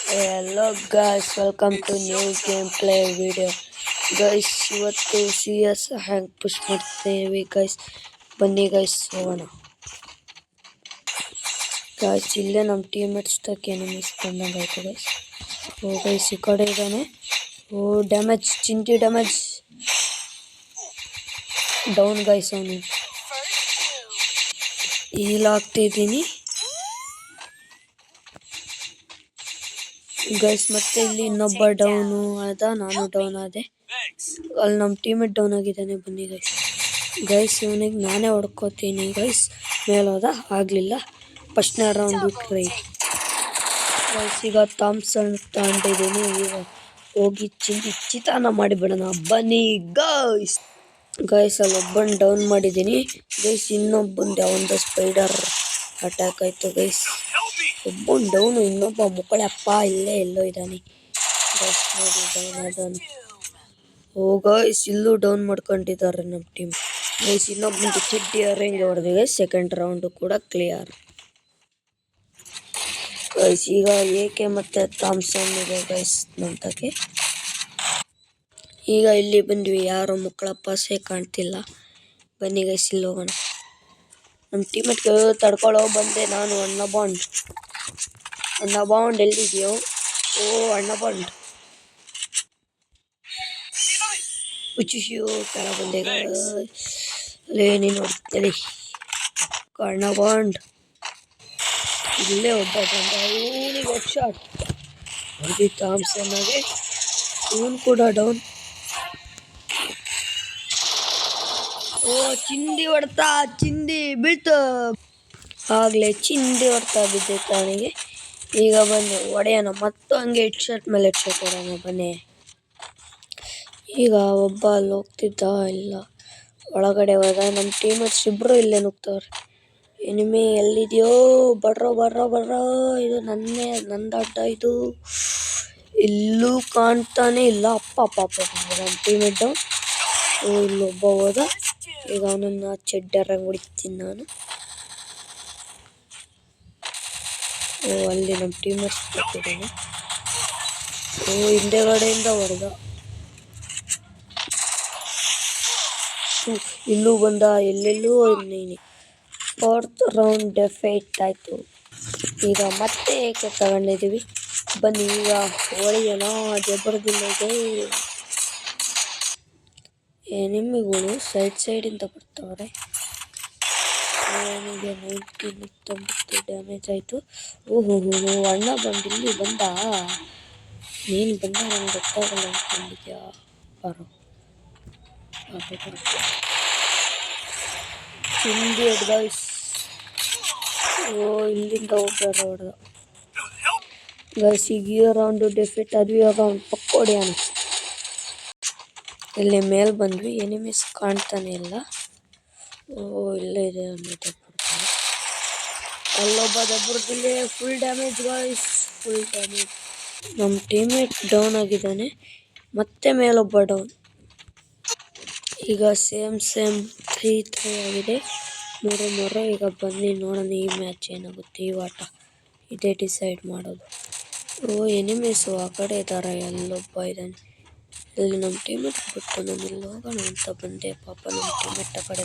Hello guys, welcome to new gameplay video. Guys, ಇವತ್ತು CS ಹ್ಯಾಂಗ್ push ಮಾಡ್ತೇವೆ guys. ಬನ್ನಿ guys ಹೋಗೋಣ. Guys, ಇಲ್ಲೇ ನಮ್ಮ ಟೀಮ್ಮೇಟ್ಸ್ ತಕ್ಕೆ ಎನಿಮೀಸ್ ಬಂದಂಗೆ ಆಯ್ತು guys. ಓ guys ಈ ಕಡೆ ಇದ್ದಾನೆ. ಓ ಡ್ಯಾಮೇಜ್, ಚಿಂಟಿ ಡ್ಯಾಮೇಜ್. ಡೌನ್ guys ಅವನು. ಹೀಲ್ ಆಗ್ತಿದ್ದೀನಿ. ಗೈಸ್ ಮತ್ತೆ ಇಲ್ಲಿ ಇನ್ನೊಬ್ಬ ಡೌನು ಆದ, ನಾನು ಡೌನ್ ಆದೆ. ಅಲ್ಲಿ ನಮ್ಮ ಟೀಮೇಟ್ ಡೌನ್ ಆಗಿದ್ದಾನೆ. ಬನ್ನಿ ಗೈಸ್ ಇವನಿಗೆ ನಾನೇ ಹೊಡ್ಕೋತೀನಿ ಗೈಸ್. ಮೇಲೋದ ಆಗಲಿಲ್ಲ. ಫಸ್ಟ್ನೇ ರೌಂಡು ಟ್ರೈ ಗೈಸ್. ಈಗ ಥಾಮ್ಸನ್ ತಗೊಂಡಿದ್ದೀನಿ. ಈಗ ಹೋಗಿ ಚಿತಾನ ಮಾಡಿಬಿಡೋಣ. ಬನ್ನಿ ಗೈಸ್. ಅಲ್ಲಿ ಒಬ್ಬನ ಡೌನ್ ಮಾಡಿದ್ದೀನಿ ಗೈಸ್. ಇನ್ನೊಬ್ಬಂದು ಯಾವೊಂದು ಸ್ಪೈಡರ್ ಅಟ್ಯಾಕ್ ಆಯಿತು ಗೈಸ್. ಒಬ್ಬನ್ ಡೌನು, ಇನ್ನೊಬ್ಬ ಮುಕ್ಕಳಪ್ಪ ಇಲ್ಲೇ ಎಲ್ಲೋ ಇದ್ದಾನೆ ಗೈಸ್. ನೋಡಿ ಡೌನ್ ಆದವನು. ಓ ಗೈಸ್ ಇಲ್ಲೂ ಡೌನ್ ಮಾಡ್ಕೊಂಡಿದ್ದಾರೆ ನಮ್ಮ ಟೀಮ್ ಗೈಸ್. ಇನ್ನೊಬ್ಬಂದು ಚಿಟ್ಟಿ ಅರೇಂಜ್ ಹೊಡೆದಿದೆ. ಸೆಕೆಂಡ್ ರೌಂಡು ಕೂಡ ಕ್ಲಿಯರ್ ಗೈಸ್. ಈಗ ಏಕೆ ಮತ್ತೆ ಥಾಮ್ಸನ್ ಇದೆ ಗೈಸ್ ನಮ್ತಕ್ಕೆ. ಈಗ ಇಲ್ಲಿ ಬಂದ್ವಿ. ಯಾರು ಮುಕ್ಕಳಪ್ಪಸೇ ಕಾಣ್ತಿಲ್ಲ. ಬನ್ನಿ ಗೈಸ್ ಇಲ್ಲಿ ಹೋಗೋಣ. ನಮ್ಮ ಟೀಮೇಟ್ಗೆ ತಡ್ಕೊಳ್ಳೋ ಬಂದೆ ನಾನು. ಅಣ್ಣ ಬಾಂಡ್ ಎಲ್ಲಿದೆಯೋ? ಓ ಅಣ್ಣ ಬಾಂಡ್ ಉಚ್ಚಿಸಿಯೋ ತರ ಬಂದೆ ಅಲ್ಲೇ ನೀನು ನೋಡ್ತೇನೆ. ಅಣ್ಣ ಬಾಂಡ್ ಇಲ್ಲೇ ಒಬ್ಬ ಬಂದ. ಇವನಿಗೆ ಹೆಡ್ ಶಾಟ್ ಹೊಡೆದಿ ಥಾಮ್ಸನ್ಗೆ. ಇವನು ಕೂಡ ಡೌನ್. ಓ ಚಿಂದಿ ಹೊಡ್ತಾ, ಚಿಂದಿ ಬೀಳ್ತು. ಆಗಲೇ ಚಿಂದಿ ಹೊಡ್ತಾ ಬಿದ್ದೈತೆ ಅವನಿಗೆ. ಈಗ ಬನ್ನಿ ಹೊಡೆಯೋಣ. ಮತ್ತು ಹಂಗೆ ಹೆಡ್ ಶಾಟ್ ಮೇಲೆ ಹೆಡ್ ಶಾಟ್ ಹೊಡೆಯೋಣ. ಬನ್ನಿ. ಈಗ ಒಬ್ಬ ಅಲ್ಲಿ ಹೋಗ್ತಿದ್ದ, ಇಲ್ಲ ಒಳಗಡೆ ಹೋದ. ನಮ್ಮ ಟೀಮೇಟ್ಸ್ ಇಬ್ಬರು ಇಲ್ಲೇ ನುಗ್ತವ್ರೆ. ಎನಿಮಿ ಎಲ್ಲಿದೆಯೋ? ಬರ್ರೋ. ಇದು ನಂದು ಅಡ್ಡ ಇದು. ಇಲ್ಲೂ ಕಾಣ್ತಾನೆ ಇಲ್ಲ. ಅಪ್ಪ ನಮ್ಮ ಟೀಮೇಟ್ ಡೌನ್. ಓ ಇಲ್ಲೊಬ್ಬ ಹೋದ. ಈಗ ಅವನನ್ನು ಚೆಡ್ಡರಂಗೆ ಹೊಡಿತೀನಿ ನಾನು. ಓ ಅಲ್ಲಿ ನಮ್ಮ ಟೀಮೇಟ್ಸ್ ಬರ್ತಿದ್ದಾನೆ. ಓ ಹಿಂದೆಗಡೆಯಿಂದ ಹೊಡೆದ. ಇಲ್ಲೂ ಬಂದ. ಎಲ್ಲೆಲ್ಲೂ ನೀನು. ಫೋರ್ತ್ ರೌಂಡ್ ಡೆಫೈಟ್ ಆಯಿತು. ಈಗ ಮತ್ತೆ ಏಕೆ ತಗೊಂಡಿದ್ದೀವಿ. ಬನ್ನಿ ಈಗ ಹೊಡೆಯೋಣ. ಜಬರ್ದಿಲ್ಲ ಇದೆ. ಎನಿಮಿಗಳು ಸೈಡಿಂದ ಬರ್ತಾವ್ರೆ. ಅವನಿಗೆ 90 ಡ್ಯಾಮೇಜ್ ಆಯಿತು. ಓಹೋ ಅಣ್ಣ ಬಂದು ಇಲ್ಲಿ ಬಂದ. ನೀನು ಬಂದ ನನಗೆ ಗೊತ್ತಾಗಲ್ಲ ಅಂದ್ಕೊಂಡಿದ್ಯಾ? ಬರೋ ಹಿಂದಿ ಗೈಸ್. ಓ ಇಲ್ಲಿಂದ ಒಬ್ಬರ ಹೊಡೆದ ಗೈಸ್. ಈಗ ಈ ರೌಂಡು ಡೆಫಿಟ್ ಆದ್ವಿ. ಇವಾಗ ಅವ್ನು ಪಕ್ಕ ಹೊಡೆಯೋಣ. ಇಲ್ಲಿ ಮೇಲೆ ಬಂದ್ವಿ. ಎನಿಮೀಸ್ ಕಾಣ್ತಾನೆ ಇಲ್ಲ. ಓ ಇಲ್ಲೇ ಇದೆ ಅನ್ನೋದು. ಅಲ್ಲೊಬ್ಬ ದಬ್ಬರದಲ್ಲಿ full damage guys. Full damage. ನಮ್ಮ ಟೀಮೇಟ್ ಡೌನ್ ಆಗಿದ್ದಾನೆ. ಮತ್ತೆ ಮೇಲೊಬ್ಬ ಡೌನ್. ಈಗ ಸೇಮ್ 3-3 ಆಗಿದೆ. 3-3. ಈಗ ಬನ್ನಿ ನೋಡೋಣ ಈ ಮ್ಯಾಚ್ ಏನಾಗುತ್ತೆ. ಈ ಆಟ ಇದೇ ಡಿಸೈಡ್ ಮಾಡೋದು. ಓ ಎನಿಮೀಸು ಆ ಕಡೆ ಇದ್ದಾರೆ. ಅಲ್ಲೊಬ್ಬ ಇದ್ದಾನೆ. ಇಲ್ಲಿ ನಮ್ಮ ಟೀಮೇಟ್ ಬಿಟ್ಟು ನಾನು ಇಲ್ಲಿ ಹೋಗೋಣ ಅಂತ ಬಂದೆ. ಪಾಪ ನಮ್ಮ ಟೀಮೇಟ್ ಆ ಕಡೆ